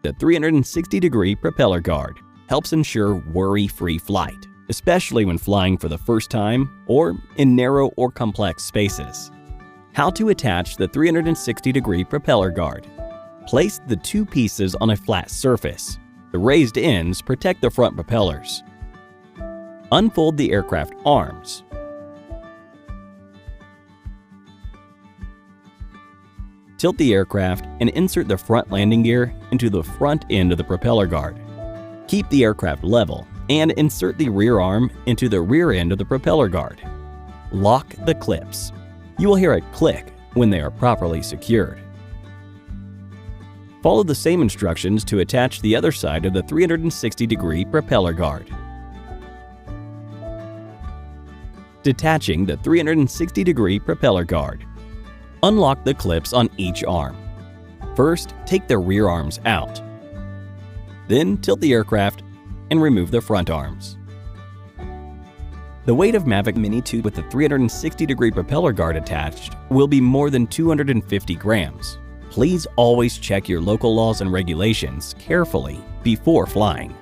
The 360-degree propeller guard helps ensure worry-free flight, especially when flying for the first time or in narrow or complex spaces. How to attach the 360-degree propeller guard. Place the two pieces on a flat surface. The raised ends protect the front propellers. Unfold the aircraft arms. Tilt the aircraft and insert the front landing gear into the front end of the propeller guard. Keep the aircraft level and insert the rear arm into the rear end of the propeller guard. Lock the clips. You will hear a click when they are properly secured. Follow the same instructions to attach the other side of the 360-degree propeller guard. Detaching the 360-degree propeller guard. Unlock the clips on each arm. First, take the rear arms out. Then tilt the aircraft and remove the front arms. The weight of Mavic Mini 2 with the 360-degree propeller guard attached will be more than 250 grams. Please always check your local laws and regulations carefully before flying.